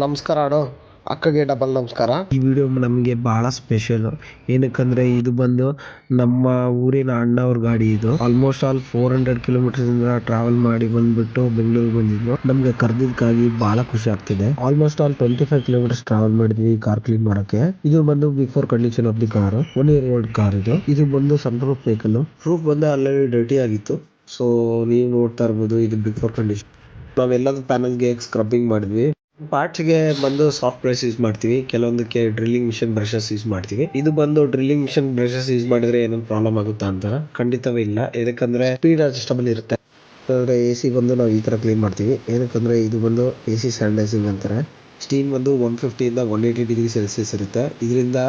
ನಮಸ್ಕಾರ ಅಣ್ಣ, ಅಕ್ಕಗೆ ಡಬಲ್ ನಮಸ್ಕಾರ. ಈ ವಿಡಿಯೋ ನಮಗೆ ಬಹಳ ಸ್ಪೆಷಲ್. ಏನಕ್ಕಂದ್ರೆ ಇದು ಬಂದು ನಮ್ಮ ಊರಿನ ಅಣ್ಣವ್ರ ಗಾಡಿ. ಇದು ಆಲ್ಮೋಸ್ಟ್ ಆಲ್ 400 ಕಿಲೋಮೀಟರ್ ಇಂದ ಟ್ರಾವೆಲ್ ಮಾಡಿ ಬಂದ್ಬಿಟ್ಟು ಬೆಂಗಳೂರಿಗೆ ಬಂದಿದ್ದು. ನಮ್ಗೆ ಕರೆದಿದ್ದಕ್ಕಾಗಿ ಬಹಳ ಖುಷಿ ಆಗ್ತಿದೆ. ಆಲ್ಮೋಸ್ಟ್ ಆಲ್ 25 ಕಿಲೋಮೀಟರ್ಸ್ ಟ್ರಾವೆಲ್ ಮಾಡಿದ್ವಿ ಕಾರ್ ಕ್ಲೀನ್ ಮಾಡಕ್ಕೆ. ಇದು ಬಂದು before condition of the car, 1 year old car ಇದು. ಇದು ಬಂದು ಸನ್ ರೂಫ್ ವೆಹಿಕಲ್. ರೂಫ್ ಬಂದು ಆಲ್ರೆಡಿ ಡರ್ಟಿ ಆಗಿತ್ತು. ಸೊ ನೀವು ನೋಡ್ತಾ ಇರ್ಬೋದು, ಇದು ಬಿಫೋರ್ ಕಂಡೀಷನ್. ನಾವೆಲ್ಲದ ಪ್ಯಾನಲ್ಗೆ ಸ್ಕ್ರಬ್ಬಿಂಗ್ ಮಾಡಿದ್ವಿ. ಪಾರ್ಟ್ಸ್ಗೆ ಬಂದು ಸಾಫ್ಟ್ ಬ್ರಷ್ ಯೂಸ್ ಮಾಡ್ತೀವಿ, ಕೆಲವೊಂದಕ್ಕೆ ಡ್ರಿಲ್ಲಿಂಗ್ ಮಿಷನ್ ಬ್ರಷಸ್ ಯೂಸ್ ಮಾಡ್ತೀವಿ. ಇದು ಬಂದು ಡ್ರಿಲ್ಲಿಂಗ್ ಮಿಷನ್ ಬ್ರಷಸ್ ಯೂಸ್ ಮಾಡಿದ್ರೆ ಏನಾದ್ರು ಪ್ರಾಬ್ಲಮ್ ಆಗುತ್ತಾ ಅಂತ ಖಂಡಿತವೇ ಇಲ್ಲ. ಯಾಕಂದ್ರೆ ಸ್ಪೀಡ್ ಅಡ್ಜಸ್ಟಬಲ್ ಇರುತ್ತೆ. AC ಬಂದು ನಾವು ಈ ತರ ಕ್ಲೀನ್ ಮಾಡ್ತೀವಿ. ಏನಕ್ಕಂದ್ರೆ ಇದು ಬಂದು AC ಸ್ಯಾನಿಟೈಸಿಂಗ್ ಅಂತಾರೆ. ಸ್ಟೀಮ್ ಬಂದು 150 ಇಂದ 180 ಡಿಗ್ರಿ ಸೆಲ್ಸಿಯಸ್ ಇರುತ್ತೆ. ಇದರಿಂದ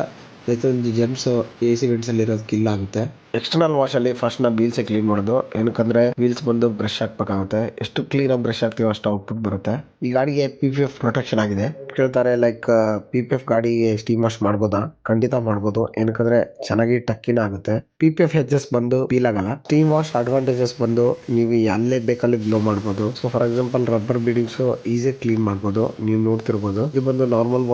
ಪ್ರತಿಯೊಂದು ಜೆಮ್ಸ್ AC ವೆಂಟ್ಸ್ ಅಲ್ಲಿ ಇರೋದು ಕಿಲ್ ಆಗುತ್ತೆ. ಎಕ್ಸ್ಟರ್ನಲ್ ವಾಶ್ ಅಲ್ಲಿ ಫಸ್ಟ್ ನಾವು ವೀಲ್ಸ್ ಕ್ಲೀನ್ ಮಾಡೋದು. ಏನಕ್ಕಂದ್ರೆ ವೀಲ್ಸ್ ಬಂದು ಬ್ರಷ್ ಹಾಕ್ಬೇಕಾಗುತ್ತೆ. ಎಷ್ಟು ಕ್ಲೀನ್ ಆಗಿ ಬ್ರಷ್ ಹಾಕ್ತೀವಿ ಅಷ್ಟು ಔಟ್ಪುಟ್ ಬರುತ್ತೆ. ಈ ಗಾಡಿಗೆ PPF ಪ್ರೊಟೆಕ್ಷನ್ ಆಗಿದೆ. ಕೇಳ್ತಾರೆ ಲೈಕ್ PPF ಗಾಡಿಗೆ ಸ್ಟೀಮ್ ವಾಶ್ ಮಾಡ್ಬೋದಾ? ಖಂಡಿತ ಮಾಡ್ಬೋದು. ಏನಕ್ಕಂದ್ರೆ ಚೆನ್ನಾಗಿ ಟಕ್ಕಿನ ಆಗುತ್ತೆ. PPF ಎಡ್ಜಸ್ ಬಂದು ಪೀಲ್ ಆಗಲ್ಲ. ಸ್ಟೀಮ್ ವಾಶ್ ಅಡ್ವಾಂಟೇಜಸ್ ಬಂದು ನೀವು ಎಲ್ಲೇ ಬೇಕಲ್ಲಿ ಗ್ಲೋ ಮಾಡ್ಬೋದು. So for example rubber beadings easy clean ಮಾಡ್ಬೋದು. ನೀವು ನೋಡ್ತಿರ್ಬೋದು, ಇದು ಬಂದು ನಾರ್ಮಲ್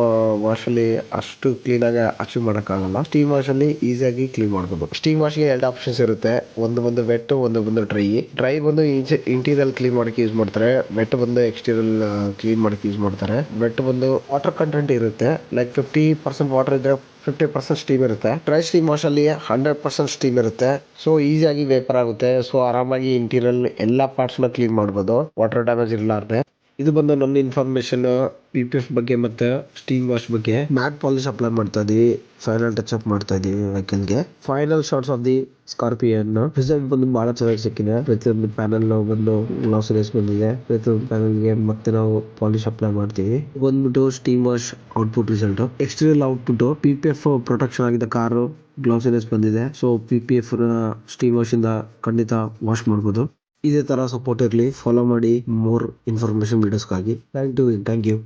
ವಾಶ್ ಅಲ್ಲಿ ಅಷ್ಟು ಕ್ಲೀನ್ ಆಗಿ ಅಚೀವ್ ಮಾಡಕ್ಕಾಗಲ್ಲ. ಸ್ಟೀಮ್ ವಾಶ್ ಅಲ್ಲಿ ಈಸಿಯಾಗಿ ಕ್ಲೀನ್ ಮಾಡ್ಬೋದು. ಸ್ಟೀಮ್ ವಾಶ್ ಗೆ 2 ಆಪ್ಷನ್ಸ್ ಇರುತ್ತೆ. ಒಂದು ವೆಟ್, ಒಂದು ಡ್ರೈ ಬಂದು ಇಂಟೀರಿಯರ್ ಕ್ಲೀನ್ ಮಾಡಕ್ಕೆ ಯೂಸ್ ಮಾಡ್ತಾರೆ. ವೆಟ್ ಬಂದು ಎಕ್ಸ್ಟೀರಿಯರ್ ಕ್ಲೀನ್ ಮಾಡಕ್ಕೆ ಯೂಸ್ ಮಾಡ್ತಾರೆ. ವೆಟ್ ಬಂದು ವಾಟರ್ ಕಂಟೆಂಟ್ ಇರುತ್ತೆ. ಲೈಕ್ 50% ವಾಟರ್ ಇದ್ರೆ 50% ಸ್ಟೀಮ್ ಇರುತ್ತೆ. ಡ್ರೈ ಸ್ಟೀಮ್ ವಾಶ್ ಅಲ್ಲಿ 100% ಸ್ಟೀಮ್ ಇರುತ್ತೆ. ಸೊ ಈಸಿಯಾಗಿ ವೇಪರ್ ಆಗುತ್ತೆ. ಸೊ ಆರಾಮಾಗಿ ಇಂಟೀರಿಯರ್ ಎಲ್ಲಾ ಪಾರ್ಟ್ಸ್ ನ ಕ್ಲೀನ್ ಮಾಡಬಹುದು, ವಾಟರ್ ಡ್ಯಾಮೇಜ್ ಇರಲಾರ್ದೆ. ಇದು ಬಂದು ನನ್ನ ಇನ್ಫಾರ್ಮೇಶನ್ PPF ಬಗ್ಗೆ ಮತ್ತೆ ಸ್ಟೀಮ್ ವಾಶ್ ಬಗ್ಗೆ. ಮ್ಯಾಟ್ ಪಾಲಿಶ್ ಅಪ್ಲೈ ಮಾಡ್ತಾ ಇದೀವಿ. ಫೈನಲ್ ಟಚ್ ಅಪ್ ಮಾಡ್ತಾ ಇದೀವಿ ವೆಹಿಕಲ್ ಗೆ. Final shots of the scorpion. Result ಬಂದು ಬಹಳ ಚೆನ್ನಾಗಿ ಸಿಕ್ಕಿದೆ. ಪ್ರತಿಯೊಂದು ಪ್ಯಾನಲ್ ಬಂದು ಗ್ಲಾಸಿನೆಸ್ ಬಂದಿದೆ. ಪ್ರತಿಯೊಂದು ಪ್ಯಾನಲ್ ಗೆ ಮತ್ತೆ ನಾವು ಪಾಲಿಶ್ ಅಪ್ಲೈ ಮಾಡ್ತೀವಿ. ಬಂದ್ಬಿಟ್ಟು steam wash output result. Exterior output PPF protection ಆಗಿದೆ. ಕಾರು ಗ್ಲಾಸಿನೆಸ್ ಬಂದಿದೆ. ಸೊ PPF ಸ್ಟೀಮ್ ವಾಶ್ ಇಂದ ಖಂಡಿತ ವಾಶ್ ಮಾಡಬಹುದು. ಇದೇ ತರ ಸಪೋರ್ಟ್ ಇರಲಿ. ಫಾಲೋ ಮಾಡಿ ಮೋರ್ ಇನ್ಫಾರ್ಮೇಶನ್ ವಿಡಿಯೋಸ್ಗಾಗಿ. Thank you.